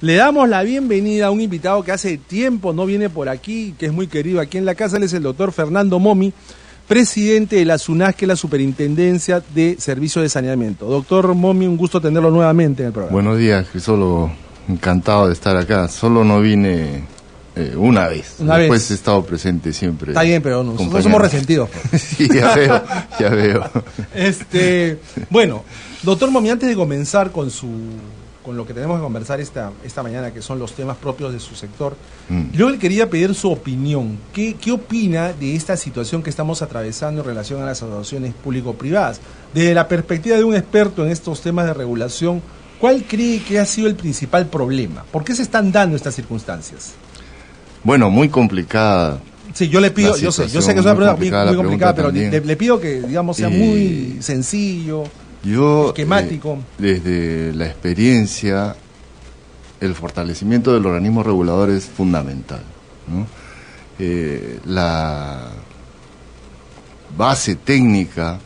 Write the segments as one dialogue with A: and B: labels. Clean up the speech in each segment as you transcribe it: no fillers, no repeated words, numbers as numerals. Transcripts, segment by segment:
A: Le damos la bienvenida a un invitado que hace tiempo no viene por aquí, que es muy querido aquí en la casa. Él es el doctor Fernando Momi, presidente de la SUNAS, que es la Superintendencia de Servicios de Saneamiento. Doctor Momi, un gusto tenerlo nuevamente en el programa.
B: Buenos días, Crisolo. Encantado de estar acá. Solo no vine una vez. Después he estado presente siempre.
A: Está bien, pero nosotros somos resentidos.
B: Sí, ya veo.
A: Bueno, doctor Momi, antes de comenzar con lo que tenemos que conversar esta mañana, que son los temas propios de su sector, yo le quería pedir su opinión. ¿Qué opina de esta situación que estamos atravesando en relación a las asociaciones público-privadas? Desde la perspectiva de un experto en estos temas de regulación, ¿cuál cree que ha sido el principal problema? ¿Por qué se están dando estas circunstancias?
B: Bueno, muy complicada.
A: Sí, yo le pido, yo sé que es una pregunta muy complicada, pero le pido que, digamos, sea muy sencillo. Esquemático.
B: Desde la experiencia, el fortalecimiento del organismo regulador es fundamental, ¿no? La base técnica,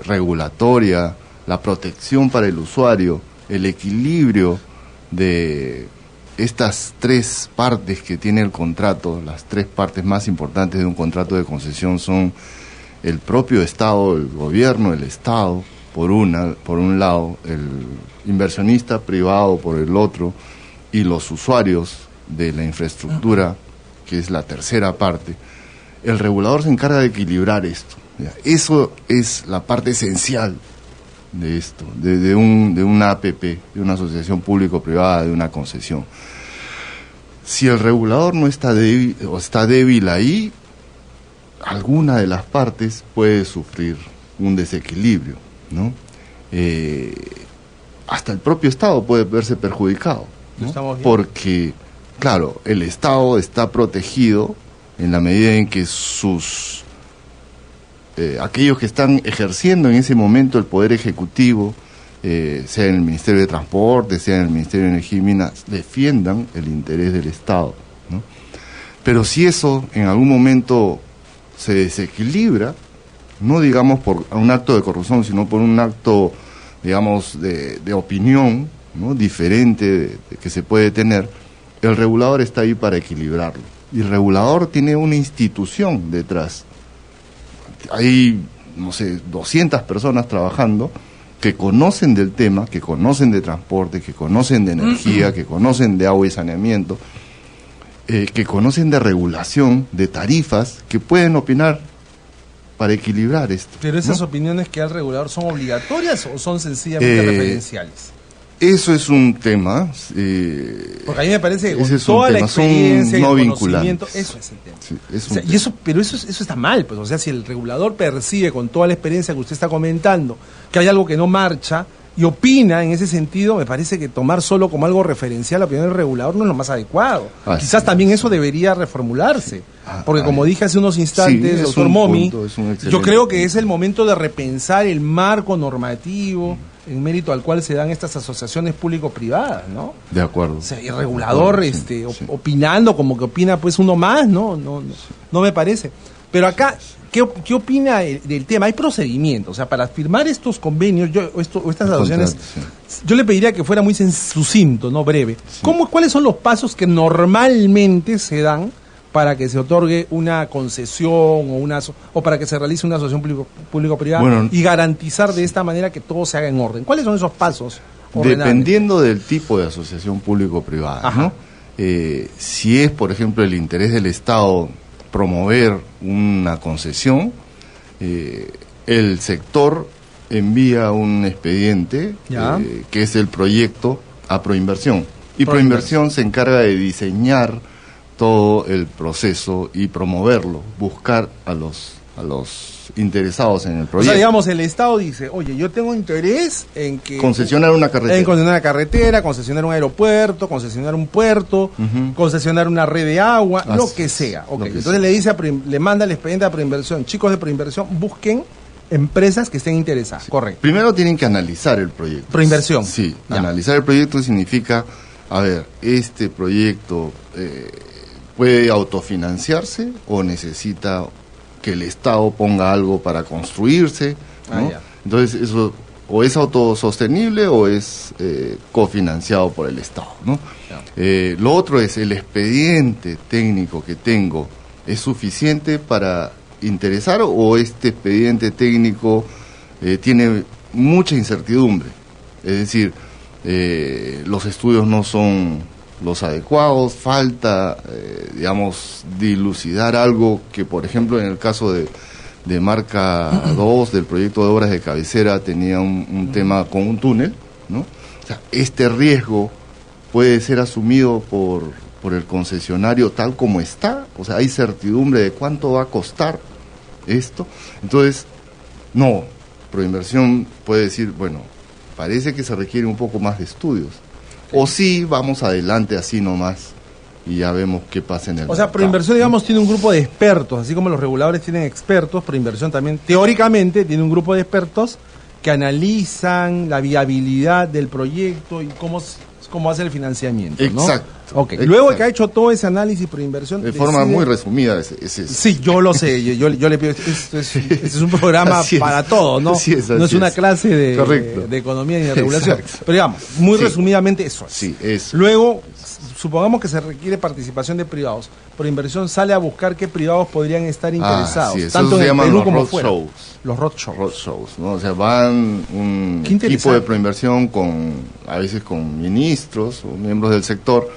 B: regulatoria, la protección para el usuario, el equilibrio de estas tres partes que tiene el contrato, las tres partes más importantes de un contrato de concesión son el propio Estado, el gobierno, el Estado, por un lado, el inversionista privado por el otro, y los usuarios de la infraestructura, que es la tercera parte. El regulador se encarga de equilibrar esto. Eso es la parte esencial de esto, de una APP, de una asociación público-privada, de una concesión. Si el regulador no está débil o está débil ahí, alguna de las partes puede sufrir un desequilibrio, ¿no? Hasta el propio Estado puede verse perjudicado, ¿no? Porque, claro, el Estado está protegido en la medida en que aquellos que están ejerciendo en ese momento el poder ejecutivo, sea en el Ministerio de Transporte, sea en el Ministerio de Energía y Minas, defiendan el interés del Estado, ¿no? Pero si eso en algún momento se desequilibra, no digamos por un acto de corrupción, sino por un acto, digamos, de opinión, ¿no?, diferente que se puede tener, el regulador está ahí para equilibrarlo. Y el regulador tiene una institución detrás. Hay, 200 personas trabajando que conocen del tema, que conocen de transporte, que conocen de energía, que conocen de agua y saneamiento, que conocen de regulación, de tarifas, que pueden opinar para equilibrar esto.
A: Pero esas opiniones que da el regulador, ¿son obligatorias o son sencillamente referenciales?
B: Eso es un tema.
A: Porque a mí me parece que con toda la experiencia y el conocimiento, eso es el tema. Sí, pero eso está mal, pues. O sea, si el regulador percibe con toda la experiencia que usted está comentando que hay algo que no marcha y opina en ese sentido, me parece que tomar solo como algo referencial la opinión del regulador no es lo más adecuado. Quizás también eso debería reformularse, porque como dije hace unos instantes, doctor Momi, yo creo que es el momento de repensar el marco normativo en mérito al cual se dan estas asociaciones público-privadas, ¿no?
B: De acuerdo.
A: O sea, el regulador opinando como que opina pues uno más, no me parece. Pero acá, ¿qué opina del tema? Hay procedimientos, o sea, para firmar estos convenios, estas asociaciones, yo le pediría que fuera muy sucinto, no breve. Sí. ¿Cuáles son los pasos que normalmente se dan para que se otorgue una concesión o para que se realice una asociación público-privada y garantizar de esta manera que todo se haga en orden? ¿Cuáles son esos pasos ordenables?
B: Dependiendo del tipo de asociación público-privada, ¿no? Si es, por ejemplo, el interés del Estado promover una concesión, el sector envía un expediente, que es el proyecto, a Proinversión. Y Proinversión se encarga de diseñar todo el proceso y promoverlo, buscar a los interesados en el proyecto. O sea,
A: digamos, el Estado dice, oye, yo tengo interés en que
B: concesionar una carretera.
A: En concesionar una carretera, concesionar un aeropuerto, concesionar un puerto, concesionar una red de agua, lo que sea. Entonces le dice le manda el expediente a Proinversión. Chicos de Proinversión, busquen empresas que estén interesadas. Correcto.
B: Primero tienen que analizar el proyecto.
A: Proinversión.
B: Sí, analizar el proyecto significa, a ver, este proyecto ¿puede autofinanciarse o necesita que el Estado ponga algo para construirse, ¿no? Entonces eso o es autosostenible o es cofinanciado por el Estado, ¿no? Lo otro es, el expediente técnico que tengo, ¿es suficiente para interesar o este expediente técnico tiene mucha incertidumbre? Es decir, los estudios no son los adecuados, falta, digamos, dilucidar algo que, por ejemplo, en el caso de Marca 2, del proyecto de obras de cabecera, tenía un tema con un túnel, ¿no? O sea, este riesgo puede ser asumido por el concesionario tal como está, o sea, hay certidumbre de cuánto va a costar esto. Entonces, no, Proinversión puede decir, bueno, parece que se requiere un poco más de estudios, o sí, vamos adelante así nomás y ya vemos qué pasa en el mercado.
A: O sea, Proinversión, digamos, tiene un grupo de expertos, así como los reguladores tienen expertos, Proinversión también, teóricamente, tiene un grupo de expertos que analizan la viabilidad del proyecto y cómo hace el financiamiento, ¿no?
B: Exacto.
A: Okay. Luego de que ha hecho todo ese análisis, Proinversión
B: de forma muy resumida.
A: Sí, yo lo sé, yo le pido, este es un programa para todo, ¿no? No es una clase de economía ni de regulación. Exacto. Pero digamos, muy resumidamente eso es.
B: Sí, eso.
A: Luego, supongamos que se requiere participación de privados. Proinversión sale a buscar qué privados podrían estar interesados, tanto en el Perú como fuera. Los roadshows,
B: ¿no? O sea, van un equipo de Proinversión a veces con ministros o miembros del sector,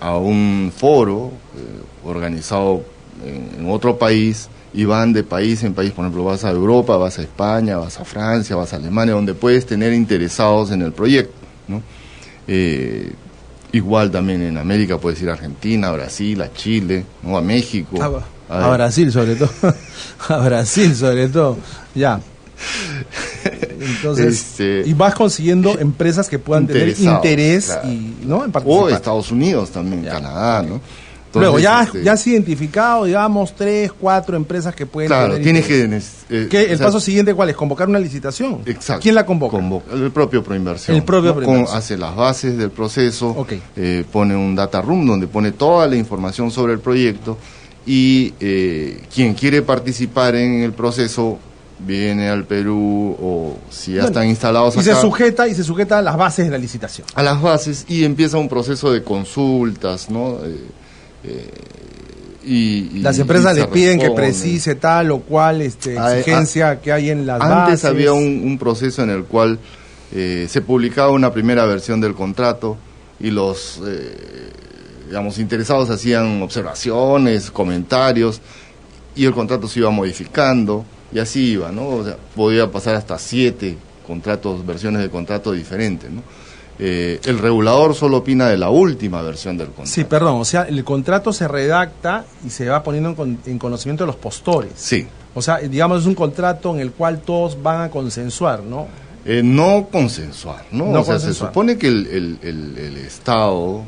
B: a un foro organizado en otro país, y van de país en país. Por ejemplo, vas a Europa, vas a España, vas a Francia, vas a Alemania, donde puedes tener interesados en el proyecto, ¿no? Igual también en América puedes ir a Argentina, a Brasil, a Chile, ¿no? A México.
A: A Brasil sobre todo. A Brasil sobre todo. Ya. Entonces, y vas consiguiendo empresas que puedan tener interés, claro, ¿no? En participar.
B: O Estados Unidos también, Canadá, ¿no?
A: Entonces, luego, ya has identificado, digamos, 3, 4 empresas que pueden tener
B: tienes que...
A: el paso siguiente, ¿cuál es? Convocar una licitación.
B: Exacto.
A: ¿Quién la convoca?
B: El propio Proinversión. Hace las bases del proceso, pone un data room donde pone toda la información sobre el proyecto, y quien quiere participar en el proceso viene al Perú, o si ya están instalados acá,
A: y se sujeta a las bases de la licitación.
B: A las bases, y empieza un proceso de consultas, ¿no?
A: Las empresas le piden que precise tal o cual exigencia que hay en las bases.
B: Antes había un proceso en el cual se publicaba una primera versión del contrato y los digamos interesados hacían observaciones, comentarios, y el contrato se iba modificando y así iba, ¿no? O sea, podía pasar hasta 7 versiones de contrato diferentes, ¿no? El regulador solo opina de la última versión del contrato.
A: Sí, perdón, o sea, el contrato se redacta y se va poniendo en conocimiento de los postores.
B: Sí.
A: O sea, digamos, es un contrato en el cual todos van a consensuar, ¿no?
B: No consensuar, ¿no? O sea, se supone que el Estado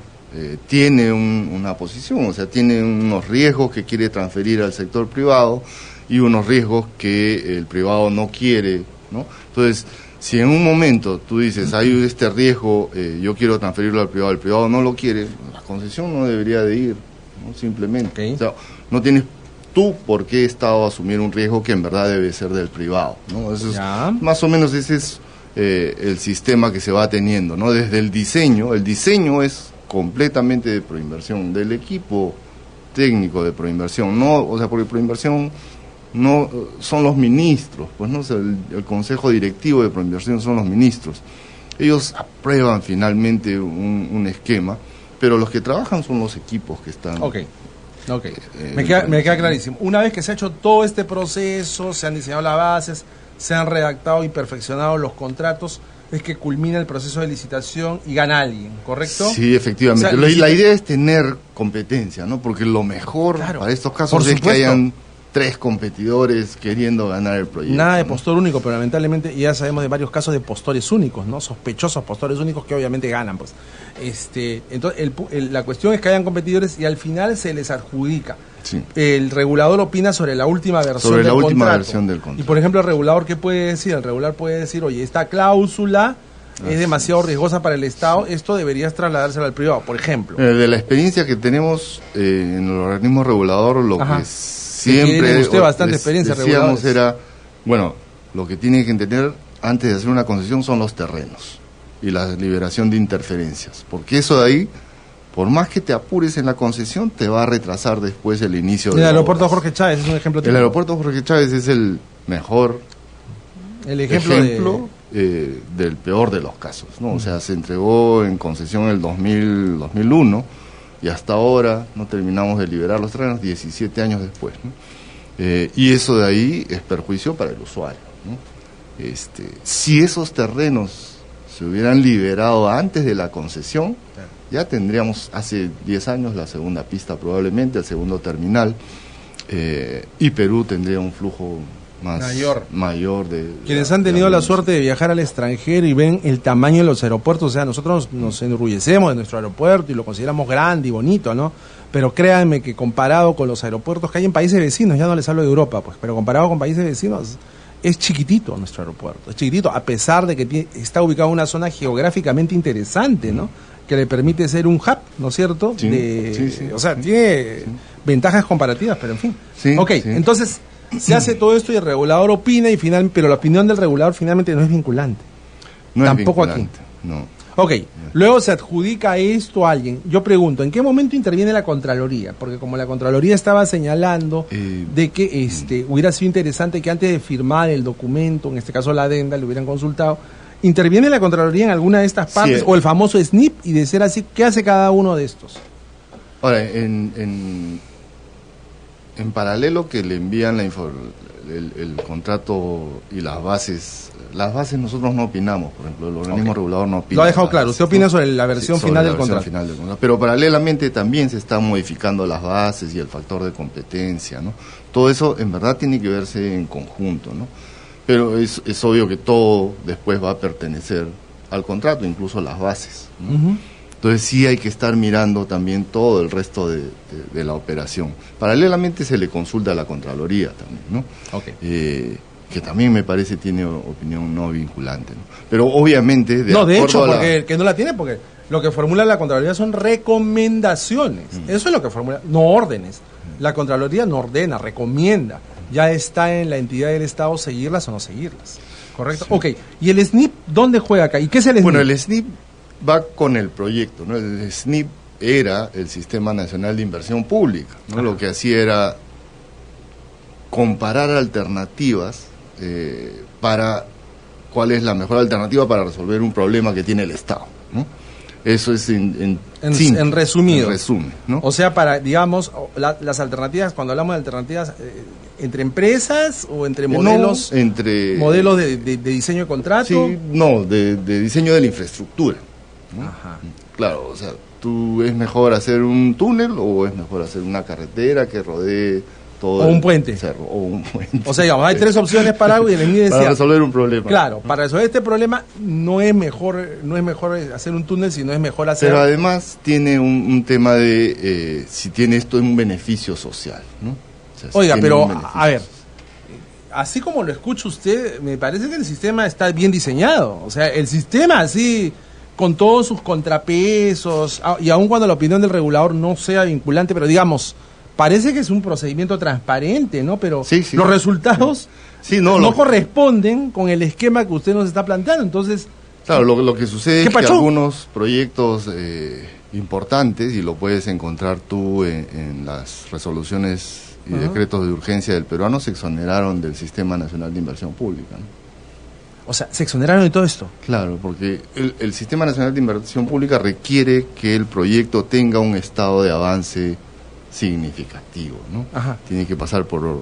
B: tiene una posición, o sea, tiene unos riesgos que quiere transferir al sector privado y unos riesgos que el privado no quiere, ¿no? Entonces, si en un momento tú dices, hay este riesgo, yo quiero transferirlo al privado, el privado no lo quiere, la concesión no debería de ir, ¿no? Simplemente. O sea, no tienes tú por qué Estado asumir un riesgo que en verdad debe ser del privado, ¿no? Eso es, más o menos ese es el sistema que se va teniendo, ¿no? Desde el diseño es completamente de Proinversión, del equipo técnico de Proinversión, no, o sea, porque Proinversión no son los ministros, pues no, o sea, el consejo directivo de Proinversión son los ministros. Ellos aprueban finalmente un esquema, pero los que trabajan son los equipos que están.
A: Me queda clarísimo. Una vez que se ha hecho todo este proceso, se han diseñado las bases, se han redactado y perfeccionado los contratos, es que culmina el proceso de licitación y gana alguien, ¿correcto?
B: Sí, efectivamente. O sea, la idea es tener competencia, ¿no? Porque lo mejor para estos casos es que hayan 3 competidores queriendo ganar el proyecto.
A: Nada de postor único, pero lamentablemente ya sabemos de varios casos de postores únicos, ¿no? Sospechosos postores únicos que obviamente ganan, pues. Entonces, la cuestión es que hayan competidores y al final se les adjudica.
B: Sí.
A: El regulador opina sobre la última versión del contrato. Y por ejemplo, el regulador, ¿qué puede decir? El regulador puede decir, oye, esta cláusula es demasiado riesgosa para el Estado, esto deberías trasladárselo al privado, por ejemplo.
B: De la experiencia que tenemos en el organismo regulador, lo que siempre
A: usted bastante experiencia
B: decíamos era, bueno, lo que tiene que entender antes de hacer una concesión son los terrenos y la liberación de interferencias, porque eso de ahí, por más que te apures en la concesión, te va a retrasar después el inicio del
A: aeropuerto Jorge Chávez es un ejemplo típico.
B: El aeropuerto Jorge Chávez es el mejor ejemplo del peor de los casos, ¿no? O sea, se entregó en concesión en el 2001 y hasta ahora no terminamos de liberar los terrenos 17 años después, ¿no? Y eso de ahí es perjuicio para el usuario, ¿no? Si esos terrenos se hubieran liberado antes de la concesión, ya tendríamos hace 10 años la segunda pista probablemente, el segundo terminal, y Perú tendría un flujo mayor de...
A: Quienes han tenido la suerte de viajar al extranjero y ven el tamaño de los aeropuertos, o sea, nosotros nos enorgullecemos de nuestro aeropuerto y lo consideramos grande y bonito, ¿no? Pero créanme que comparado con los aeropuertos que hay en países vecinos, ya no les hablo de Europa, pues, pero comparado con países vecinos, es chiquitito nuestro aeropuerto, es chiquitito, a pesar de que está ubicado en una zona geográficamente interesante, ¿no? Que le permite ser un hub, ¿no es cierto?
B: Sí, sí.
A: O sea, tiene ventajas comparativas, pero en fin. Entonces se hace todo esto y el regulador opina, pero la opinión del regulador finalmente no es vinculante. Tampoco es vinculante, aquí. No. Luego se adjudica esto a alguien. Yo pregunto, ¿en qué momento interviene la Contraloría? Porque como la Contraloría estaba señalando de que hubiera sido interesante que antes de firmar el documento, en este caso la adenda, le hubieran consultado, ¿interviene la Contraloría en alguna de estas partes? O el famoso SNIP, y de ser así, ¿qué hace cada uno de estos?
B: Ahora, en paralelo que le envían el contrato y las bases nosotros no opinamos, por ejemplo, el organismo regulador no opina.
A: Lo ha dejado claro, usted opina sobre la versión final del contrato.
B: Pero paralelamente también se están modificando las bases y el factor de competencia, ¿no? Todo eso en verdad tiene que verse en conjunto, ¿no? Pero es obvio que todo después va a pertenecer al contrato, incluso las bases, ¿no? Entonces sí hay que estar mirando también todo el resto de la operación. Paralelamente se le consulta a la Contraloría también, ¿no? Que también me parece tiene opinión no vinculante, ¿no? Pero obviamente...
A: de hecho, porque que no la tiene, porque lo que formula la Contraloría son recomendaciones. Eso es lo que formula, no órdenes. La Contraloría no ordena, recomienda. Ya está en la entidad del Estado seguirlas o no seguirlas. ¿Correcto? Sí. ¿Y el SNIP dónde juega acá? ¿Y qué es el SNIP?
B: Bueno, el SNIP va con el proyecto, ¿no? El SNIP era el Sistema Nacional de Inversión Pública, ¿no? Lo que hacía era comparar alternativas para cuál es la mejor alternativa para resolver un problema que tiene el Estado, ¿no? Eso es en
A: resumido.
B: En resumen, ¿no?
A: O sea, para, digamos, las alternativas, cuando hablamos de alternativas, ¿entre empresas o entre modelos?
B: No, entre...
A: ¿Modelos de diseño de contrato?
B: Sí, no, de diseño de la infraestructura, ¿no? Ajá. Claro, o sea, ¿es mejor hacer un túnel o es mejor hacer una carretera que rodee todo
A: o un puente?
B: Cerro, o un puente.
A: O sea, digamos, hay tres opciones para algo y el SNIP decía...
B: Para resolver un problema.
A: Claro, para resolver este problema no es mejor hacer un túnel, sino es mejor hacer...
B: Pero además tiene un tema de si tiene esto un beneficio social, ¿no? O sea,
A: Oiga, pero a ver, así como lo escucha usted, me parece que el sistema está bien diseñado. O sea, el sistema así, con todos sus contrapesos, y aun cuando la opinión del regulador no sea vinculante, pero digamos... Parece que es un procedimiento transparente, ¿no? Pero los resultados no corresponden con el esquema que usted nos está planteando. Entonces,
B: claro, lo que sucede es que algunos proyectos importantes, y lo puedes encontrar tú en las resoluciones y decretos de urgencia del peruano, se exoneraron del Sistema Nacional de Inversión Pública, ¿no?
A: O sea, ¿se exoneraron de todo esto?
B: Claro, porque el Sistema Nacional de Inversión Pública requiere que el proyecto tenga un estado de avance significativo, ¿no?
A: Ajá.
B: Tenía que pasar por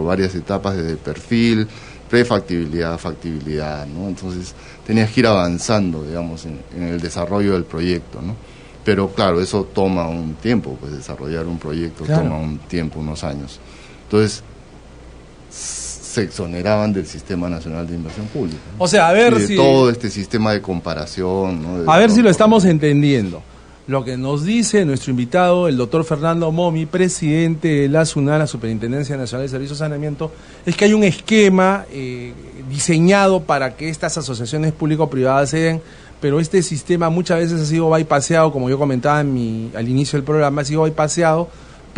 B: varias etapas desde perfil, prefactibilidad, factibilidad, ¿no? Entonces tenías que ir avanzando, digamos, en el desarrollo del proyecto, ¿no? Pero claro, eso toma un tiempo, pues desarrollar un proyecto toma un tiempo, unos años. Entonces se exoneraban del Sistema Nacional de Inversión Pública, ¿no?
A: O sea, a ver
B: si todo este sistema de comparación, ¿no?
A: A ver si lo estamos entendiendo. Lo que nos dice nuestro invitado, el doctor Fernando Momi, presidente de la SUNAT, la Superintendencia Nacional de Servicios de Saneamiento, es que hay un esquema diseñado para que estas asociaciones público-privadas se den, pero este sistema muchas veces ha sido bypaseado, como yo comentaba al inicio del programa, ha sido bypaseado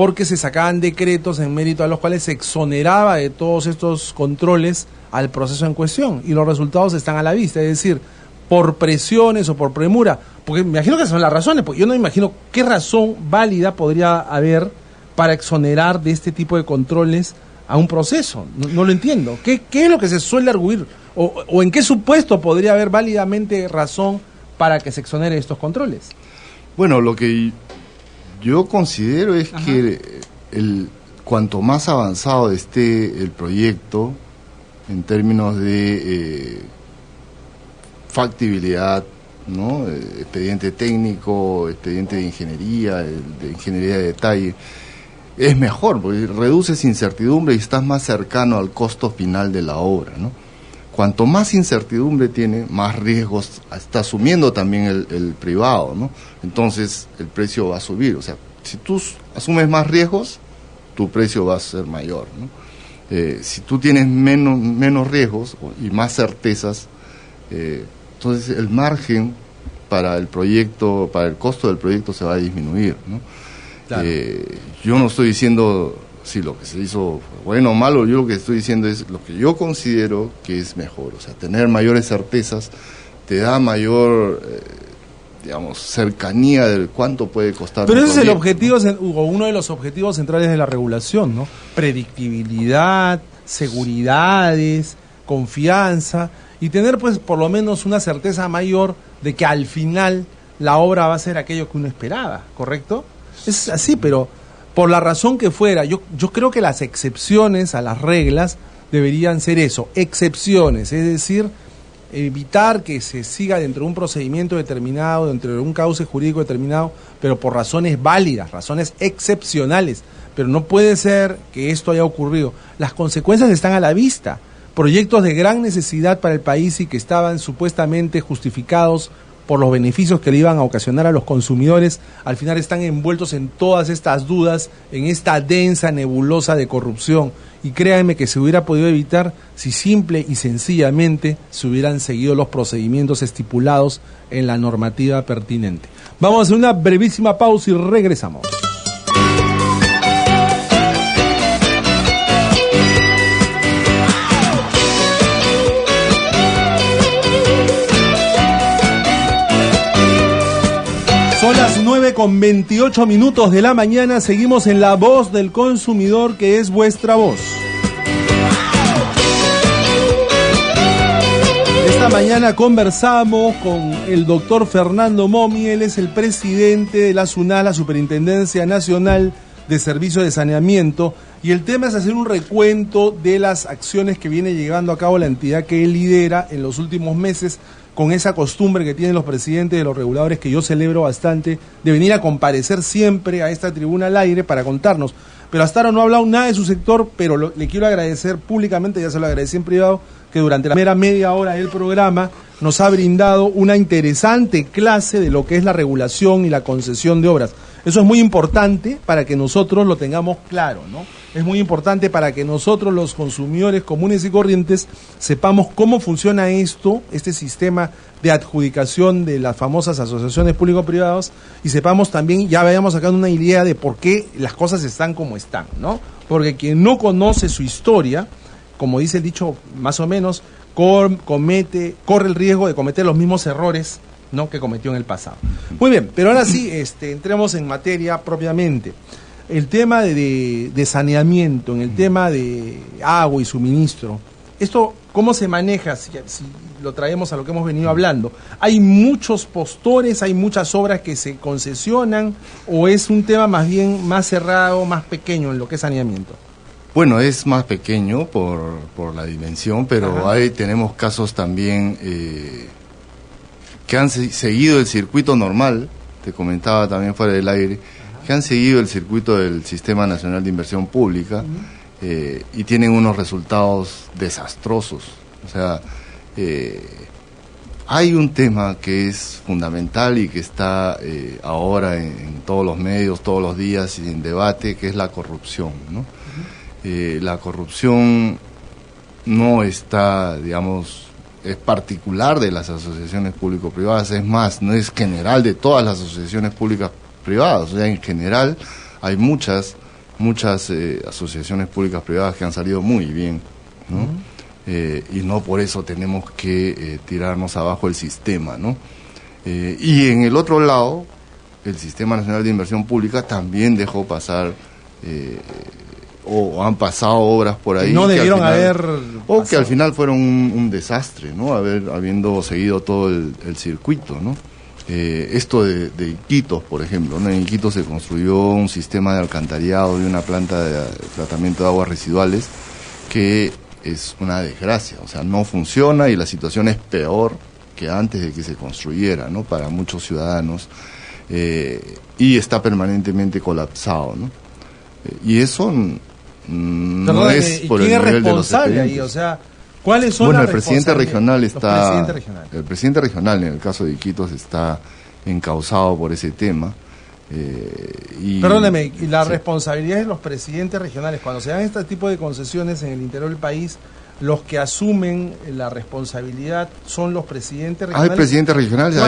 A: porque se sacaban decretos en mérito a los cuales se exoneraba de todos estos controles al proceso en cuestión, y los resultados están a la vista, es decir, por presiones o por premura, porque me imagino que esas son las razones, porque yo no me imagino qué razón válida podría haber para exonerar de este tipo de controles a un proceso. No lo entiendo. ¿Qué es lo que se suele arguir? ¿O en qué supuesto podría haber válidamente razón para que se exonere estos controles?
B: Bueno, lo que yo considero es que cuanto más avanzado esté el proyecto en términos de factibilidad, ¿no? Expediente técnico, expediente de ingeniería de detalle, es mejor, porque reduces incertidumbre y estás más cercano al costo final de la obra, ¿no? Cuanto más incertidumbre tiene, más riesgos está asumiendo también el privado, ¿no? Entonces el precio va a subir. O sea, si tú asumes más riesgos, tu precio va a ser mayor, ¿no? Si tú tienes menos riesgos y más certezas, entonces el margen para el proyecto, para el costo del proyecto se va a disminuir, ¿no? Claro. Yo no estoy diciendo si lo que se hizo fue bueno o malo, yo lo que estoy diciendo es lo que yo considero que es mejor. O sea, tener mayores certezas te da mayor, digamos, cercanía de cuánto puede costar.
A: Pero ese es el objetivo, o uno de los objetivos centrales de la regulación, ¿no? Predictibilidad, seguridades, confianza, y tener pues por lo menos una certeza mayor de que al final la obra va a ser aquello que uno esperaba, ¿correcto? Es así, pero por la razón que fuera, yo creo que las excepciones a las reglas deberían ser eso, excepciones, es decir, evitar que se siga dentro de un procedimiento determinado, dentro de un cauce jurídico determinado, pero por razones válidas, razones excepcionales. Pero no puede ser que esto haya ocurrido. Las consecuencias están a la vista. Proyectos de gran necesidad para el país y que estaban supuestamente justificados por los beneficios que le iban a ocasionar a los consumidores, al final están envueltos en todas estas dudas, en esta densa nebulosa de corrupción. Y créanme que se hubiera podido evitar si simple y sencillamente se hubieran seguido los procedimientos estipulados en la normativa pertinente. Vamos a hacer una brevísima pausa y regresamos. Son las 9:28 de la mañana, seguimos en La Voz del Consumidor, que es vuestra voz. Esta mañana conversamos con el doctor Fernando Momi, él es el presidente de la SUNAS, la Superintendencia Nacional de Servicios de Saneamiento, y el tema es hacer un recuento de las acciones que viene llevando a cabo la entidad que él lidera en los últimos meses, con esa costumbre que tienen los presidentes de los reguladores, que yo celebro bastante, de venir a comparecer siempre a esta tribuna al aire para contarnos. Pero hasta ahora no ha hablado nada de su sector, pero le quiero agradecer públicamente, ya se lo agradecí en privado, que durante la primera media hora del programa nos ha brindado una interesante clase de lo que es la regulación y la concesión de obras. Eso es muy importante para que nosotros lo tengamos claro, ¿no? Es muy importante para que nosotros, los consumidores comunes y corrientes, sepamos cómo funciona esto, este sistema de adjudicación de las famosas asociaciones público-privadas, y sepamos también, ya vayamos sacando una idea de por qué las cosas están como están, ¿no? Porque quien no conoce su historia, como dice el dicho más o menos, corre el riesgo de cometer los mismos errores, ¿no?, que cometió en el pasado. Muy bien, pero ahora sí, entremos en materia propiamente. El tema de saneamiento, en el tema de agua y suministro, ¿esto cómo se maneja si lo traemos a lo que hemos venido hablando? ¿Hay muchos postores, hay muchas obras que se concesionan, o es un tema más bien más cerrado, más pequeño en lo que es saneamiento?
B: Bueno, es más pequeño por la dimensión, pero ahí tenemos casos también que han seguido el circuito normal, te comentaba también fuera del aire, que han seguido el circuito del Sistema Nacional de Inversión Pública y tienen unos resultados desastrosos. O sea, hay un tema que es fundamental y que está ahora en todos los medios, todos los días y en debate, que es la corrupción, ¿no? La corrupción no está, digamos, es particular de las asociaciones público-privadas, es más, no es general de todas las asociaciones públicas privadas. O sea, en general hay muchas muchas asociaciones públicas privadas que han salido muy bien, ¿no? Y no por eso tenemos que tirarnos abajo el sistema, ¿no? Y en el otro lado, el Sistema Nacional de Inversión Pública también dejó pasar o han pasado obras por ahí
A: no debieron haber
B: o que al final fueron un desastre, ¿no? Habiendo seguido todo el circuito, ¿no? Esto de Iquitos, por ejemplo, ¿no? En Iquitos se construyó un sistema de alcantarillado y una planta de tratamiento de aguas residuales que es una desgracia, o sea, no funciona y la situación es peor que antes de que se construyera, ¿no? Para muchos ciudadanos, y está permanentemente colapsado, ¿no? Y eso no es por el nivel de los expedientes.
A: Ahí, o sea, ¿cuáles son las
B: el presidente regional está, el presidente regional en el caso de Iquitos está encausado por ese tema.
A: Perdóneme, y la responsabilidad de los presidentes regionales, cuando se dan este tipo de concesiones en el interior del país, los que asumen la responsabilidad son los presidentes regionales.
B: Hay presidentes regionales,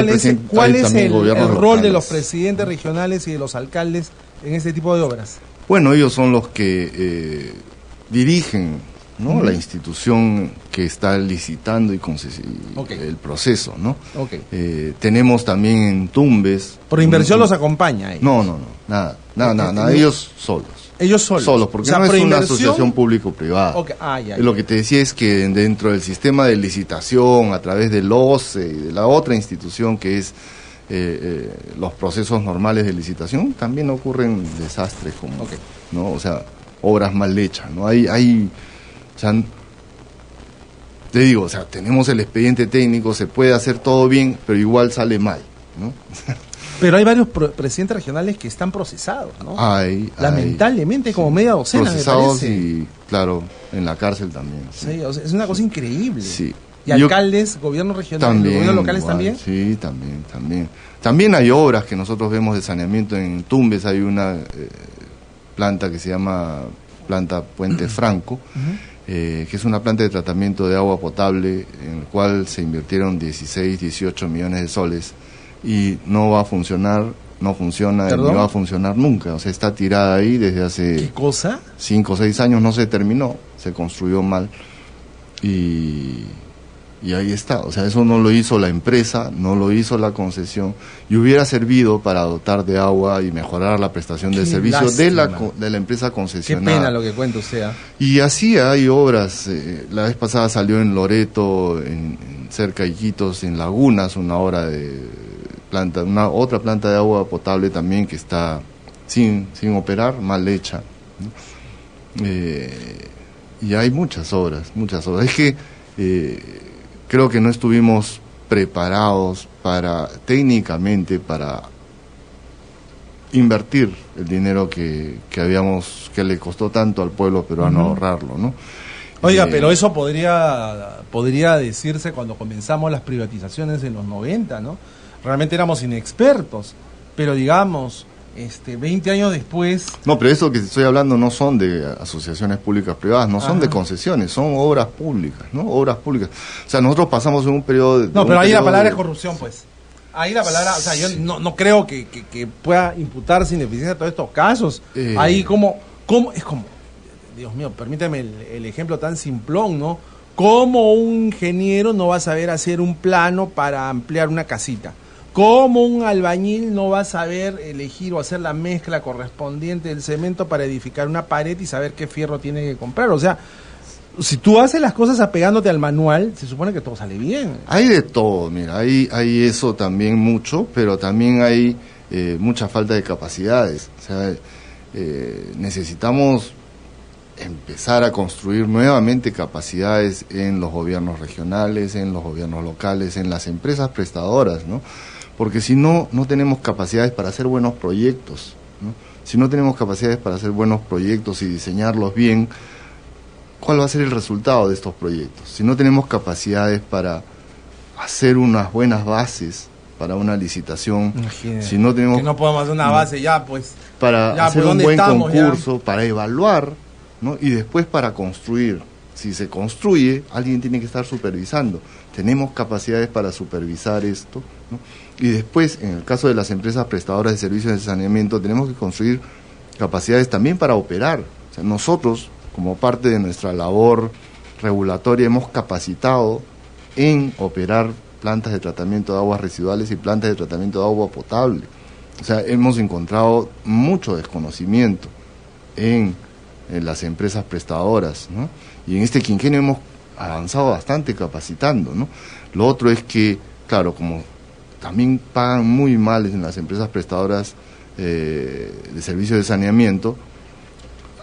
A: ¿Cuál es el rol de los presidentes regionales y de los alcaldes en este tipo de obras?
B: Bueno, ellos son los que dirigen, ¿no? La institución que está licitando y el proceso, ¿no? Tenemos también en Tumbes.
A: Por inversión los acompaña.
B: No, nada, ellos solos.
A: Ellos solos,
B: porque no es una asociación público-privada. Lo que te decía es que dentro del sistema de licitación, a través del OCE y de la otra institución que es los procesos normales de licitación, también ocurren desastres como, ¿no? O sea, obras mal hechas, ¿no? O sea, te digo, o sea, tenemos el expediente técnico, se puede hacer todo bien, pero igual sale mal, ¿no?
A: Pero hay varios presidentes regionales que están procesados, ¿no? Lamentablemente, como media docena,
B: procesados,
A: me parece.
B: Y, claro, en la cárcel también.
A: Sí, o sea, es una cosa increíble.
B: Sí.
A: ¿Y alcaldes, gobiernos regionales, gobiernos locales igual, también?
B: Sí, también. También hay obras que nosotros vemos de saneamiento en Tumbes, hay una planta que se llama Planta Puente Franco, que es una planta de tratamiento de agua potable en el cual se invirtieron 16, 18 millones de soles y no va a funcionar, no funciona, ni va a funcionar nunca, o sea, está tirada ahí desde hace...
A: ¿Qué cosa?
B: 5 o 6 años, no se terminó, se construyó mal y ahí está, o sea, eso no lo hizo la empresa, no lo hizo la concesión, y hubiera servido para dotar de agua y mejorar la prestación del servicio de la empresa concesionada.
A: Qué pena lo que cuenta usted.
B: Y así hay obras, la vez pasada salió en Loreto, cerca de Iquitos, en Lagunas, una obra de otra planta de agua potable también que está sin operar, mal hecha, ¿no? Y hay muchas obras. Es que creo que no estuvimos preparados técnicamente para invertir el dinero que le costó tanto al pueblo peruano ahorrarlo, ¿no?
A: Oiga, pero eso podría decirse cuando comenzamos las privatizaciones en los 90, ¿no? Realmente éramos inexpertos, pero digamos, 20 años después...
B: No, pero eso que estoy hablando no son de asociaciones públicas privadas, no son de concesiones, son obras públicas, ¿no? Obras públicas. O sea, nosotros pasamos en un periodo...
A: pero ahí la palabra es corrupción, pues. Ahí la palabra, o sea, yo no creo que pueda imputarse ineficiencia a todos estos casos. Ahí como es como, Dios mío, permíteme el ejemplo tan simplón, ¿no? ¿Cómo un ingeniero no va a saber hacer un plano para ampliar una casita? ¿Cómo un albañil no va a saber elegir o hacer la mezcla correspondiente del cemento para edificar una pared y saber qué fierro tiene que comprar? O sea, si tú haces las cosas apegándote al manual, se supone que todo sale bien.
B: Hay de todo, mira, hay eso también mucho, pero también hay mucha falta de capacidades. O sea, necesitamos empezar a construir nuevamente capacidades en los gobiernos regionales, en los gobiernos locales, en las empresas prestadoras, ¿no? Porque si no tenemos capacidades para hacer buenos proyectos, ¿no? Si no tenemos capacidades para hacer buenos proyectos y diseñarlos bien, ¿cuál va a ser el resultado de estos proyectos? Si no tenemos capacidades para hacer unas buenas bases para una licitación, si no tenemos...
A: Que no podemos hacer una base
B: para hacer un buen concurso, para evaluar, ¿no? Y después para construir. Si se construye, alguien tiene que estar supervisando. Tenemos capacidades para supervisar esto, ¿no? Y después, en el caso de las empresas prestadoras de servicios de saneamiento, tenemos que construir capacidades también para operar. O sea, nosotros, como parte de nuestra labor regulatoria, hemos capacitado en operar plantas de tratamiento de aguas residuales y plantas de tratamiento de agua potable. O sea, hemos encontrado mucho desconocimiento en las empresas prestadoras, ¿no? Y en este quinquenio hemos avanzado bastante capacitando, ¿no? Lo otro es que, claro, como también pagan muy mal en las empresas prestadoras de servicios de saneamiento,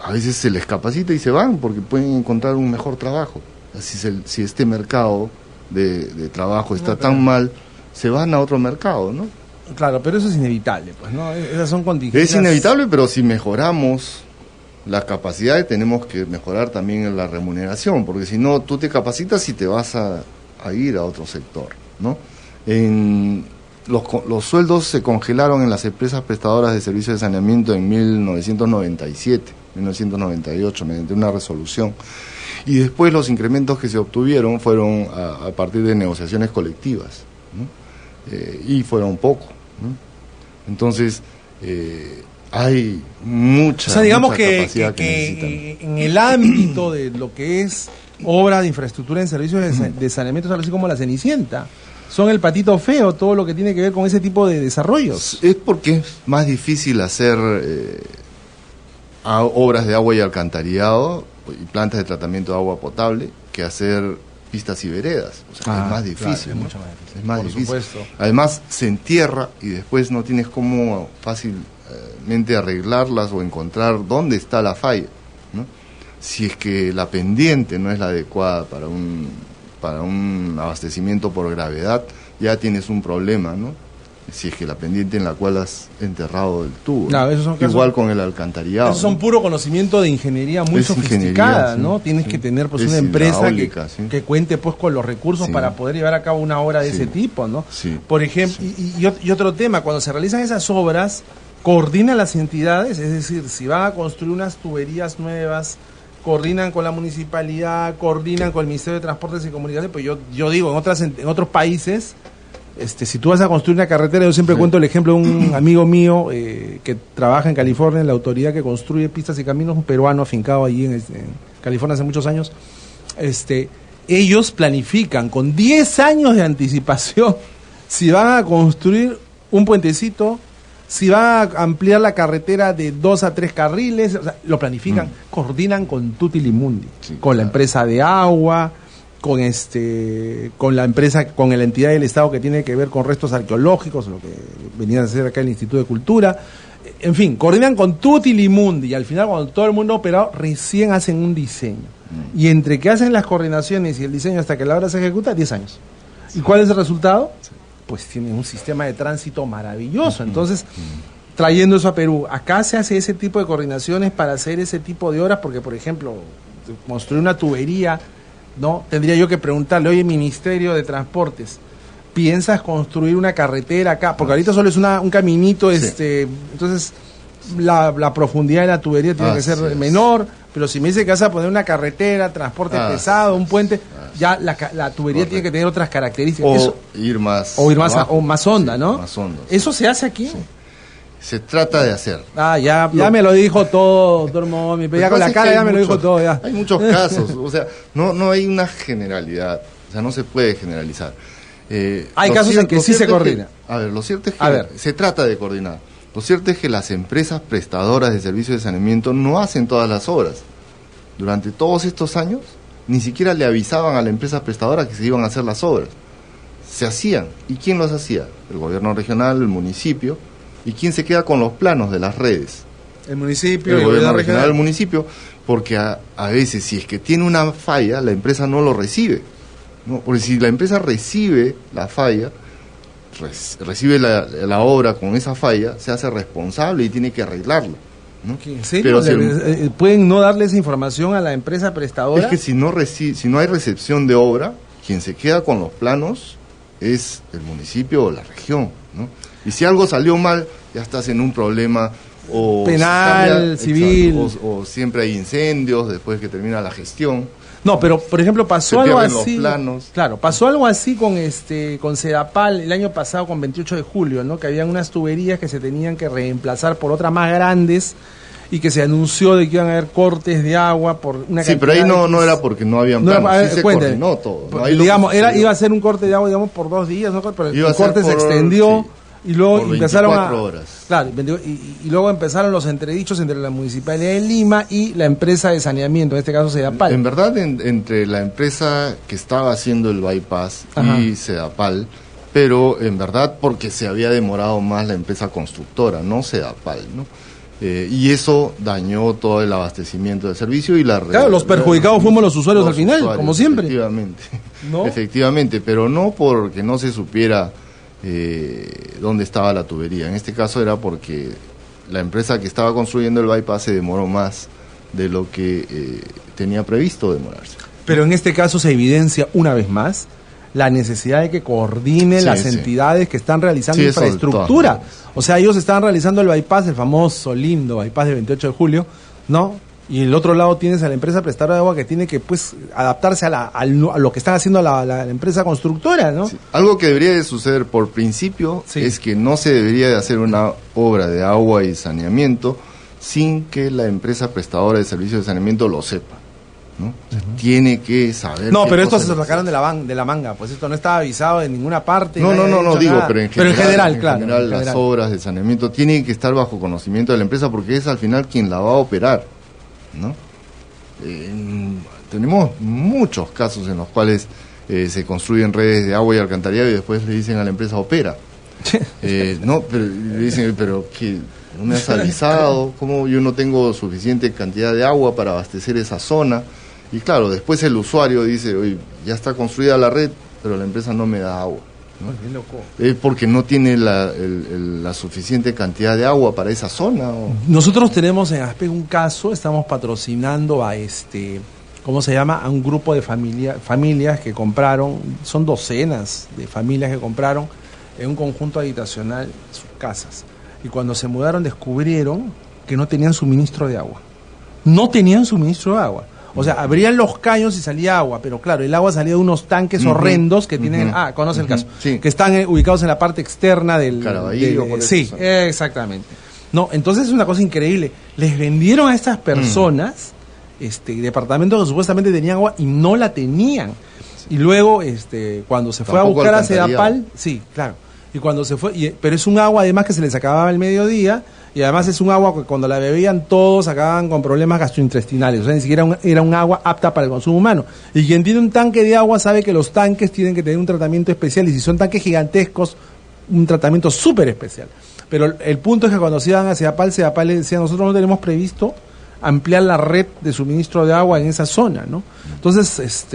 B: a veces se les capacita y se van porque pueden encontrar un mejor trabajo. Si este mercado de trabajo está tan mal, se van a otro mercado, ¿no?
A: Claro, pero eso es inevitable, pues, ¿no? Esas son contingencias.
B: Es inevitable, pero si mejoramos la capacidad, tenemos que mejorar también la remuneración, porque si no, tú te capacitas y te vas a ir a otro sector, ¿no? Los sueldos se congelaron en las empresas prestadoras de servicios de saneamiento en 1997, 1998, mediante una resolución. Y después los incrementos que se obtuvieron fueron a partir de negociaciones colectivas, ¿no? Y fueron poco, ¿no? Entonces, hay mucha,
A: digamos
B: mucha capacidad
A: que en el ámbito de lo que es obra de infraestructura en servicios de saneamiento, así como la Cenicienta, son el patito feo todo lo que tiene que ver con ese tipo de desarrollos.
B: Es porque es más difícil hacer obras de agua y alcantarillado y plantas de tratamiento de agua potable que hacer pistas y veredas. O sea, es más difícil, claro,
A: ¿no? Mucho más difícil.
B: Es más
A: Por
B: difícil.
A: Supuesto.
B: Además, se entierra y después no tienes cómo fácilmente arreglarlas o encontrar dónde está la falla, ¿no? Si es que la pendiente no es la adecuada para un abastecimiento por gravedad, ya tienes un problema, ¿no? Si es que la pendiente en la cual has enterrado el tubo.
A: Claro, esos son
B: igual con el alcantarillado.
A: Esos son puro conocimiento de ingeniería muy sofisticada, ¿no?
B: Sí,
A: tienes que tener pues una empresa que cuente pues con los recursos para poder llevar a cabo una obra de ese tipo, ¿no?
B: Sí.
A: Por ejemplo, y otro tema, cuando se realizan esas obras, coordinan las entidades, es decir, si van a construir unas tuberías nuevas, coordinan con la municipalidad, coordinan con el Ministerio de Transportes y Comunicaciones, pues yo digo, en otros países, si tú vas a construir una carretera, yo siempre cuento el ejemplo de un amigo mío que trabaja en California, en la autoridad que construye pistas y caminos, un peruano afincado allí en California hace muchos años. Ellos planifican con 10 años de anticipación si van a construir un puentecito, si van a ampliar la carretera de 2 a 3 carriles, o sea, lo planifican, coordinan con Tutilimundi, con la empresa de agua, con la empresa, con la entidad del Estado que tiene que ver con restos arqueológicos, lo que venía a hacer acá el Instituto de Cultura. En fin, coordinan con Tutilimundi y al final, cuando todo el mundo ha operado, recién hacen un diseño. Y entre que hacen las coordinaciones y el diseño hasta que la obra se ejecuta, 10 años. ¿Y cuál es el resultado? Pues tienen un sistema de tránsito maravilloso. Entonces, trayendo eso a Perú, acá se hace ese tipo de coordinaciones para hacer ese tipo de obras, porque, por ejemplo, construir una tubería, ¿no? Tendría yo que preguntarle, oye, Ministerio de Transportes, ¿piensas construir una carretera acá? Porque ahorita solo es un caminito, entonces la profundidad de la tubería tiene que ser menor, pero si me dice que vas a poner una carretera, transporte pesado, un puente, ya la tubería tiene que tener otras características.
B: O ir más
A: honda, ¿no?
B: Más hondo.
A: ¿Eso se hace aquí?
B: Sí. Se trata de hacer.
A: Ya me lo dijo todo, doctor Momi, ya con la cara ya me lo dijo todo. Ya.
B: Hay muchos casos, o sea, no hay una generalidad, o sea, no se puede generalizar.
A: Hay casos en que sí se coordina.
B: Lo cierto es que se trata de coordinar. Lo cierto es que las empresas prestadoras de servicios de saneamiento no hacen todas las obras. Durante todos estos años, ni siquiera le avisaban a la empresa prestadora que se iban a hacer las obras. Se hacían. ¿Y quién los hacía? El gobierno regional, el municipio. ¿Y quién se queda con los planos de las redes?
A: El municipio,
B: el gobierno regional, el municipio, porque a veces si es que tiene una falla, la empresa no lo recibe, ¿no? Porque si la empresa recibe la falla, recibe la obra con esa falla, se hace responsable y tiene que arreglarla, ¿no?
A: ¿En serio? Pero ¿pueden no darle esa información a la empresa prestadora?
B: Es que si no hay recepción de obra, quien se queda con los planos es el municipio o la región, ¿no? Y si algo salió mal, ya estás en un problema o
A: penal, civil.
B: O siempre hay incendios después que termina la gestión.
A: No, pero por ejemplo pasó algo así.
B: Los planos.
A: Claro, pasó algo así con Sedapal el año pasado, con 28 de julio, ¿no? Que habían unas tuberías que se tenían que reemplazar por otras más grandes y que se anunció de que iban a haber cortes de agua por una cantidad.
B: Sí, pero ahí no era porque no habían planes, sí se coordinó todo. ¿No?
A: Digamos, iba a ser un corte de agua, digamos, por 2 días, ¿no? Pero el corte se extendió, y luego empezaron
B: horas.
A: Claro, y luego empezaron los entredichos entre la Municipalidad de Lima y la empresa de saneamiento, en este caso Sedapal.
B: En verdad, entre la empresa que estaba haciendo el bypass y Sedapal, pero en verdad porque se había demorado más la empresa constructora, no Sedapal, ¿no? Y eso dañó todo el abastecimiento del servicio y Claro,
A: los perjudicados fuimos los usuarios al final, como siempre.
B: Efectivamente,
A: ¿no?
B: Efectivamente, pero no porque no se supiera dónde estaba la tubería. En este caso era porque la empresa que estaba construyendo el bypass se demoró más de lo que tenía previsto demorarse.
A: Pero en este caso se evidencia una vez más la necesidad de que coordinen las entidades que están realizando infraestructura. O sea, ellos estaban realizando el bypass, el famoso lindo bypass del 28 de julio, ¿no? Y el otro lado tienes a la empresa prestadora de agua que tiene que pues adaptarse a lo que está haciendo la empresa constructora, ¿no?
B: Sí. Algo que debería de suceder por principio es que no se debería de hacer una obra de agua y saneamiento sin que la empresa prestadora de servicios de saneamiento lo sepa, ¿no? Tiene que saber.
A: No, pero esto se sacaron de la manga, pues esto no estaba avisado en ninguna parte.
B: No, digo,
A: nada.
B: pero en general, las obras de saneamiento tienen que estar bajo conocimiento de la empresa porque es al final quien la va a operar, ¿no? Tenemos muchos casos en los cuales se construyen redes de agua y alcantarillado y después le dicen a la empresa opera. No, pero le dicen, pero que no me has avisado, ¿cómo yo no tengo suficiente cantidad de agua para abastecer esa zona? Y claro, después el usuario dice, oye, ya está construida la red, pero la empresa no me da agua, ¿no? Porque no tiene la suficiente cantidad de agua para esa zona.
A: Nosotros tenemos en ASPEC un caso, estamos patrocinando a ¿cómo se llama? A un grupo de familias que compraron, son docenas de familias que compraron en un conjunto habitacional sus casas. Y cuando se mudaron descubrieron que no tenían suministro de agua. No tenían suministro de agua. O sea, abrían los caños y salía agua, pero claro, el agua salía de unos tanques horrendos que tienen, conoce el caso, que están ubicados en la parte externa del
B: Caraballo.
A: Sí, exactamente. No, entonces es una cosa increíble. Les vendieron a estas personas departamentos que supuestamente tenían agua y no la tenían. Y luego, cuando se fue a buscar a Sedapal, sí, claro. Y cuando se fue, pero es un agua además que se les acababa el mediodía, y además es un agua que cuando la bebían todos acababan con problemas gastrointestinales, o sea, ni siquiera era un agua apta para el consumo humano. Y quien tiene un tanque de agua sabe que los tanques tienen que tener un tratamiento especial, y si son tanques gigantescos, un tratamiento súper especial. Pero el punto es que cuando se iban a Sedapal le decía, nosotros no tenemos previsto ampliar la red de suministro de agua en esa zona, ¿no? Entonces,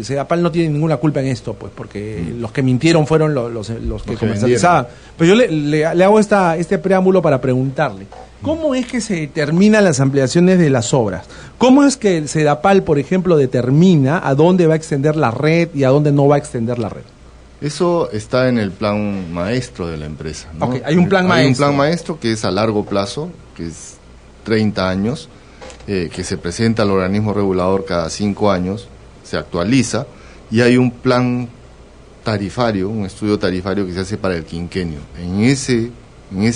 A: Sedapal no tiene ninguna culpa en esto, pues, porque los que mintieron fueron los que comercializaban. Pero yo le hago este preámbulo para preguntarle, ¿cómo es que se determinan las ampliaciones de las obras? ¿Cómo es que el Sedapal, por ejemplo, determina a dónde va a extender la red y a dónde no va a extender la red?
B: Eso está en el plan maestro de la empresa, ¿no?
A: Hay un plan maestro.
B: Hay un plan maestro que es a largo plazo, que es 30 años, que se presenta al organismo regulador cada 5 años, se actualiza, y hay un plan tarifario, un estudio tarifario que se hace para el quinquenio. En ese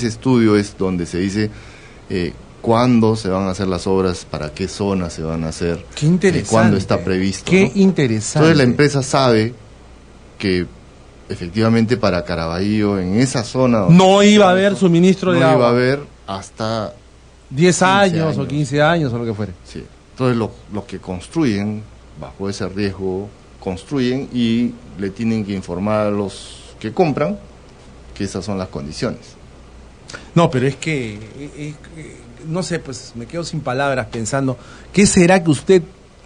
B: estudio es donde se dice cuándo se van a hacer las obras, para qué zonas se van a hacer,
A: qué interesante,
B: cuándo está previsto.
A: Qué interesante.
B: Entonces la empresa sabe que efectivamente para Caraballo, en esa zona
A: no iba a haber suministro de agua.
B: No iba a haber hasta
A: 10 años o 15 años o lo que fuere.
B: Sí. Entonces los que construyen, bajo ese riesgo, construyen y le tienen que informar a los que compran que esas son las condiciones.
A: No, pero es que, no sé, pues me quedo sin palabras pensando, ¿qué será que usted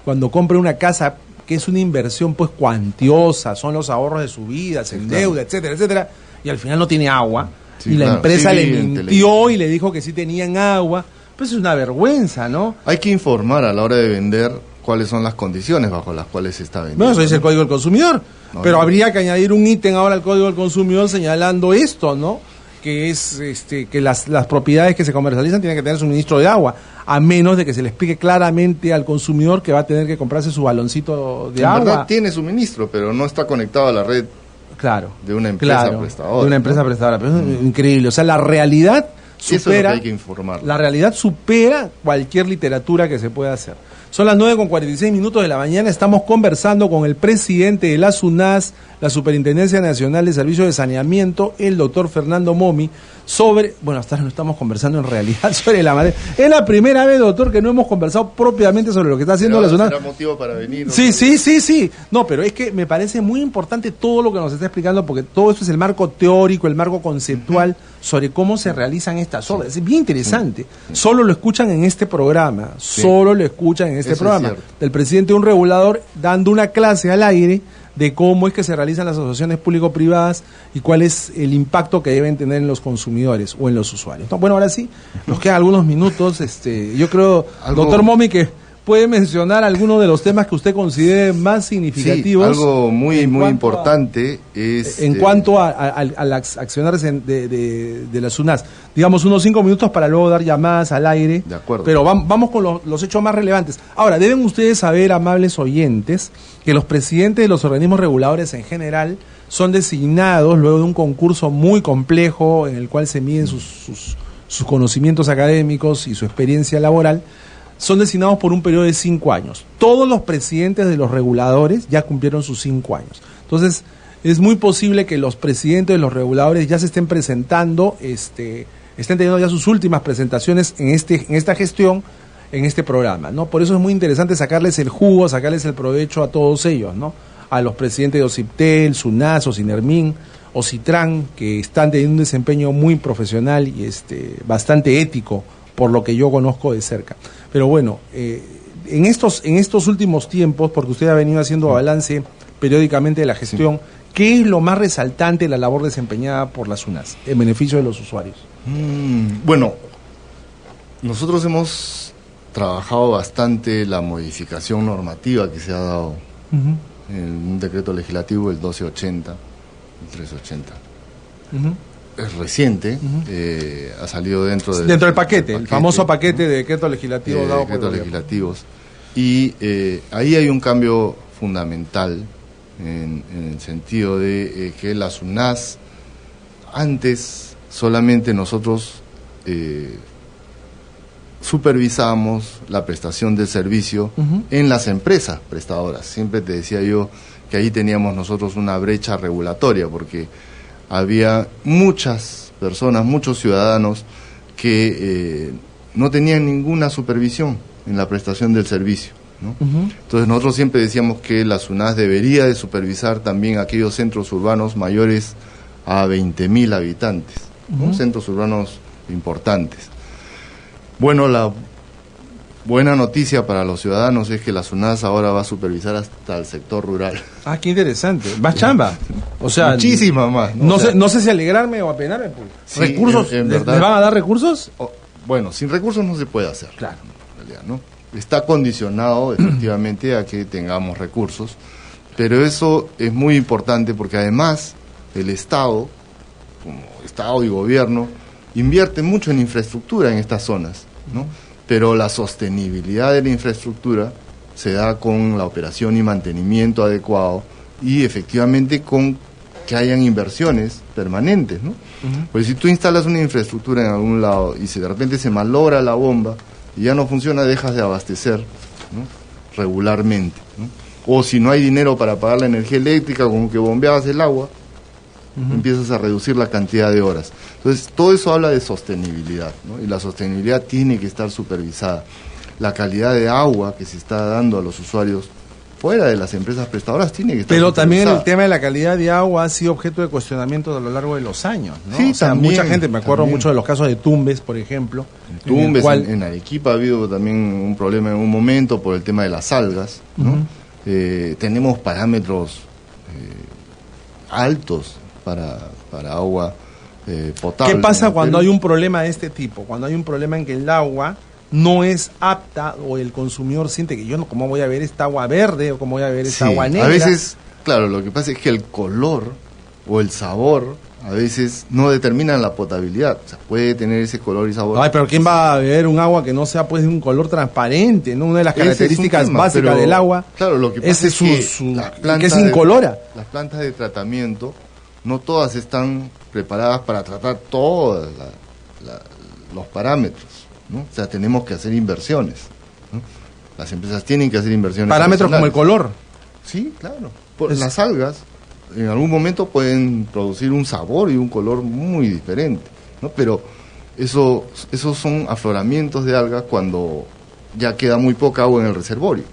A: cuando compre una casa, que es una inversión pues cuantiosa, son los ahorros de su vida, se endeuda, etcétera, etcétera, y al final no tiene agua? Sí, y la empresa le mintió y le dijo que sí tenían agua. Pues es una vergüenza, ¿no?
B: Hay que informar a la hora de vender cuáles son las condiciones bajo las cuales se está vendiendo.
A: No, eso dice el Código del Consumidor. Pero habría que añadir un ítem ahora al Código del Consumidor señalando esto, ¿no? Que es que las propiedades que se comercializan tienen que tener suministro de agua, a menos de que se le explique claramente al consumidor que va a tener que comprarse su baloncito de agua.
B: En verdad tiene suministro, pero no está conectado a la red.
A: Claro.
B: De una empresa prestadora.
A: De una empresa prestadora. Pero es increíble. O sea, la realidad
B: Eso es lo que hay que informar.
A: La realidad supera cualquier literatura que se pueda hacer. Son las 9:46 de la mañana, estamos conversando con el presidente de la SUNAS, la Superintendencia Nacional de Servicios de Saneamiento, el doctor Fernando Momi, sobre, bueno, hasta ahora no estamos conversando en realidad sobre la materia. Es la primera vez, doctor, que no hemos conversado propiamente sobre lo que está haciendo la SUNAS.
B: ¿Será motivo para venir? ¿No?
A: Sí. No, pero es que me parece muy importante todo lo que nos está explicando, porque todo esto es el marco teórico, el marco conceptual sobre cómo se realizan estas obras. Es bien interesante. Solo lo escuchan en este programa, del presidente de un regulador dando una clase al aire de cómo es que se realizan las asociaciones público-privadas y cuál es el impacto que deben tener en los consumidores o en los usuarios. Bueno, ahora sí, nos quedan algunos minutos. Yo creo, doctor Momi, que puede mencionar algunos de los temas que usted considere más significativos.
B: Sí, algo muy importante es...
A: En cuanto a las acciones de la SUNAS. Digamos, unos 5 minutos para luego dar llamadas al aire.
B: De acuerdo.
A: Pero vamos con los hechos más relevantes. Ahora, deben ustedes saber, amables oyentes, que los presidentes de los organismos reguladores en general son designados luego de un concurso muy complejo en el cual se miden sus conocimientos académicos y su experiencia laboral. Son designados por un periodo de 5 años. Todos los presidentes de los reguladores ya cumplieron sus 5 años. Entonces, es muy posible que los presidentes de los reguladores ya se estén presentando, estén teniendo ya sus últimas presentaciones en esta gestión, en este programa, ¿no? Por eso es muy interesante sacarles el jugo, sacarles el provecho a todos ellos, ¿no? A los presidentes de OCIPTEL, SUNAS, OCINERMIN, OCITRAN, que están teniendo un desempeño muy profesional y bastante ético, por lo que yo conozco de cerca. Pero bueno, en estos últimos tiempos, porque usted ha venido haciendo balance periódicamente de la gestión, ¿qué es lo más resaltante de la labor desempeñada por la SUNAS en beneficio de los usuarios?
B: Bueno, nosotros hemos trabajado bastante la modificación normativa que se ha dado en un decreto legislativo, el 1280, el 1380. Es reciente, ha salido dentro
A: del paquete, el famoso paquete de decretos legislativos dado por
B: decretos legislativos. Y ahí hay un cambio fundamental en el sentido de que la SUNAS, antes solamente nosotros supervisamos la prestación del servicio en las empresas prestadoras. Siempre te decía yo que ahí teníamos nosotros una brecha regulatoria, porque había muchas personas, muchos ciudadanos que no tenían ninguna supervisión en la prestación del servicio, ¿no? Entonces nosotros siempre decíamos que la SUNAS debería de supervisar también aquellos centros urbanos mayores a 20.000 habitantes, ¿no? Centros urbanos importantes. Bueno, la buena noticia para los ciudadanos es que la SUNAS ahora va a supervisar hasta el sector rural.
A: Ah, qué interesante. Más chamba. O sea,
B: muchísima más.
A: No sé si alegrarme o apenarme. Pues.
B: Sí,
A: ¿Recursos? ¿Les van a dar recursos?
B: Bueno, sin recursos no se puede hacer.
A: Claro.
B: En realidad, ¿no? Está condicionado efectivamente a que tengamos recursos, pero eso es muy importante porque además el Estado, como Estado y gobierno, invierte mucho en infraestructura en estas zonas, ¿no? Pero la sostenibilidad de la infraestructura se da con la operación y mantenimiento adecuado y efectivamente con que hayan inversiones permanentes, ¿no? Pues si tú instalas una infraestructura en algún lado y si de repente se malogra la bomba y ya no funciona, dejas de abastecer, ¿no? Regularmente, ¿no? O si no hay dinero para pagar la energía eléctrica, con que bombeabas el agua, empiezas a reducir la cantidad de horas. Entonces, todo eso habla de sostenibilidad, ¿no? Y la sostenibilidad tiene que estar supervisada. La calidad de agua que se está dando a los usuarios fuera de las empresas prestadoras tiene que estar
A: Pero también
B: supervisada.
A: el tema de la calidad de agua ha sido objeto de cuestionamiento a lo largo de los años, ¿no?
B: Sí,
A: o sea,
B: también,
A: mucha gente, me acuerdo mucho de los casos de Tumbes, por ejemplo.
B: Tumbes, en Arequipa ha habido también un problema en un momento por el tema de las algas, ¿no? Tenemos parámetros altos para agua potable.
A: ¿Qué pasa cuando hay un problema de este tipo? Cuando hay un problema en que el agua no es apta o el consumidor siente que yo no, ¿cómo voy a ver esta agua verde o cómo voy a ver esta agua negra?
B: A veces, claro, lo que pasa es que el color o el sabor a veces no determinan la potabilidad. O sea, puede tener ese color y sabor.
A: Ay, pero ¿quién va a beber un agua que no sea pues de un color transparente, ¿no? Una de las características básicas del agua.
B: Claro, lo que pasa es
A: que es incolora.
B: Las plantas de tratamiento no todas están preparadas para tratar toda los parámetros, ¿no? O sea, tenemos que hacer inversiones, ¿no? Las empresas tienen que hacer inversiones.
A: ¿Parámetros como el color?
B: Sí, claro. Las algas en algún momento pueden producir un sabor y un color muy diferente, ¿no? Pero esos son afloramientos de algas cuando ya queda muy poca agua en el reservorio,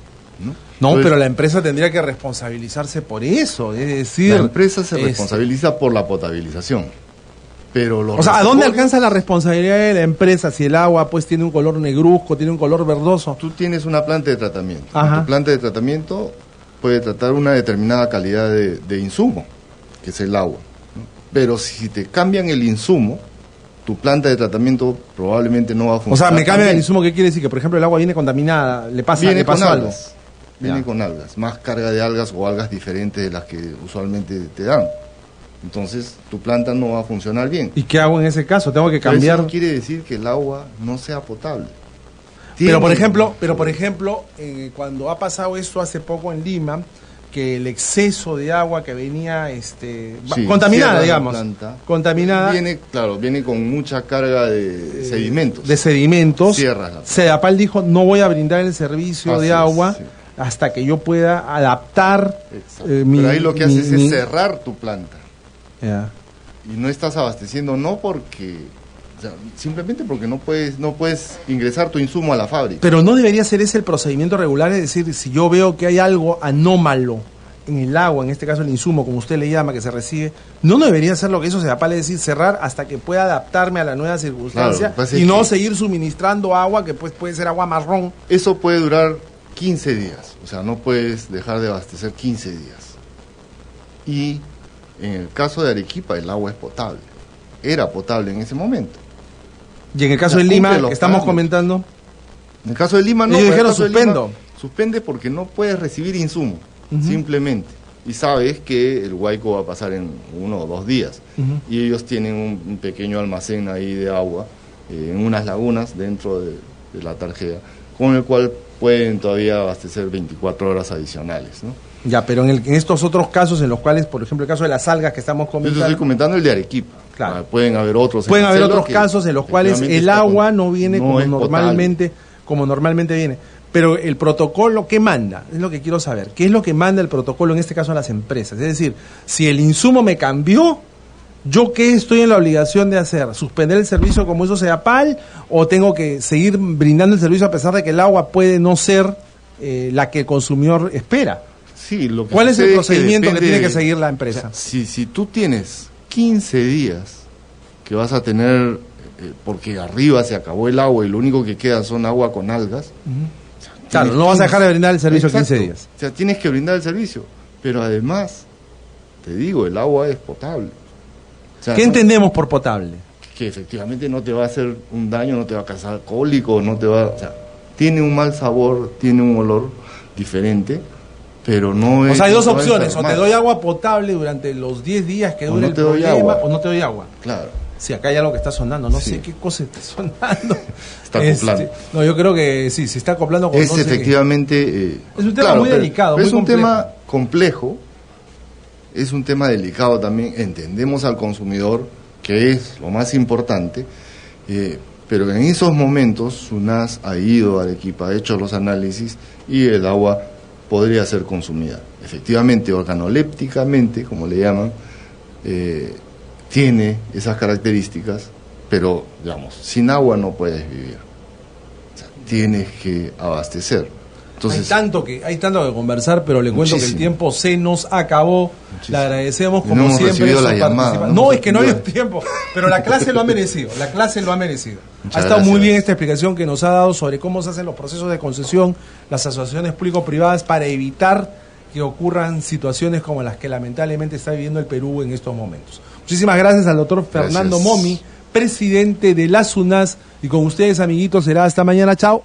B: ¿no?
A: No, entonces, pero la empresa tendría que responsabilizarse por eso, es decir...
B: La empresa se responsabiliza por la potabilización, pero
A: o sea, ¿a dónde alcanza la responsabilidad de la empresa si el agua pues tiene un color negruzco, tiene un color verdoso?
B: Tú tienes una planta de tratamiento. Ajá. Tu planta de tratamiento puede tratar una determinada calidad de insumo, que es el agua, ¿no? Pero si te cambian el insumo, tu planta de tratamiento probablemente no va a funcionar.
A: O sea, me cambian el insumo, ¿qué quiere decir? Que, por ejemplo, el agua viene contaminada, le pasa algo.
B: Viene con algas, más carga de algas o algas diferentes de las que usualmente te dan. Entonces, tu planta no va a funcionar bien.
A: ¿Y qué hago en ese caso? ¿Tengo que cambiar?
B: Eso no quiere decir que el agua no sea potable.
A: Pero por ejemplo, cuando ha pasado esto hace poco en Lima, que el exceso de agua que venía contaminada, digamos, contaminada,
B: viene con mucha carga de sedimentos.
A: Sedapal dijo, no voy a brindar el servicio de agua hasta que yo pueda adaptar
B: pero ahí lo que haces es cerrar tu planta. Y no estás abasteciendo, no porque... O sea, simplemente porque no puedes ingresar tu insumo a la fábrica.
A: Pero no debería ser ese el procedimiento regular, es decir, si yo veo que hay algo anómalo en el agua, en este caso el insumo, como usted le llama, que se recibe, no debería ser lo que eso se apale, es decir, cerrar hasta que pueda adaptarme a la nueva circunstancia, y no seguir suministrando agua que pues puede ser agua marrón.
B: Eso puede durar 15 días, o sea, no puedes dejar de abastecer 15 días. Y en el caso de Arequipa el agua es potable, era potable en ese momento.
A: Y en el caso de Lima, que estamos comentando...
B: En el caso de Lima no.
A: Ellos dijeron suspendo.
B: Suspende porque no puedes recibir insumo, simplemente. Y sabes que el Huayco va a pasar en 1 o 2 días. Y ellos tienen un pequeño almacén ahí de agua, en unas lagunas dentro de la Tarjea, con el cual pueden todavía abastecer 24 horas adicionales, ¿no?
A: Ya, pero en estos otros casos en los cuales, por ejemplo, el caso de las algas que estamos comentando...
B: Yo estoy comentando el de Arequipa.
A: Claro.
B: Pueden haber otros.
A: Pueden haber otros casos en los cuales el agua no viene como normalmente viene. Pero el protocolo, ¿qué manda? Es lo que quiero saber. ¿Qué es lo que manda el protocolo en este caso a las empresas? Es decir, si el insumo me cambió, ¿yo qué estoy en la obligación de hacer? ¿Suspender el servicio como hizo Sedapal? ¿O tengo que seguir brindando el servicio a pesar de que el agua puede no ser la que el consumidor espera?
B: Sí, lo que
A: ¿Cuál es el procedimiento que tiene que seguir la empresa?
B: O sea, si tú tienes 15 días que vas a tener, porque arriba se acabó el agua y lo único que queda son agua con algas.
A: O sea, claro, no vas a dejar de brindar el servicio 15 días.
B: O sea, tienes que brindar el servicio, pero además, te digo, el agua es potable. O sea,
A: ¿qué entendemos por potable?
B: Que efectivamente no te va a hacer un daño, no te va a causar cólico, no te va... O sea, tiene un mal sabor, tiene un olor diferente, pero no es...
A: O sea, hay dos opciones, o te doy agua potable durante los 10 días que dure el problema, o no te doy agua.
B: Claro.
A: Sí, acá hay algo que está sonando, no sé qué cosa está sonando.
B: Está acoplando.
A: No, yo creo que sí, se está acoplando con...
B: Es efectivamente...
A: es un tema muy delicado,
B: es un tema complejo, es un tema delicado también, entendemos al consumidor, que es lo más importante, pero en esos momentos SUNAS ha ido a Arequipa, ha hecho los análisis y el agua podría ser consumida. Efectivamente, organolépticamente, como le llaman, tiene esas características, pero, digamos, sin agua no puedes vivir. O sea, tienes que abastecer. Entonces,
A: hay tanto que conversar, pero le cuento que el tiempo se nos acabó. Le agradecemos como
B: no hemos
A: siempre
B: su participación.
A: No, es que no había tiempo, pero la clase lo ha merecido. La clase lo ha merecido. Ha estado muy bien esta explicación que nos ha dado sobre cómo se hacen los procesos de concesión, las asociaciones público-privadas para evitar que ocurran situaciones como las que lamentablemente está viviendo el Perú en estos momentos. Muchísimas gracias al doctor Fernando Momi, presidente de la SUNAS, y con ustedes, amiguitos, será hasta mañana. Chao.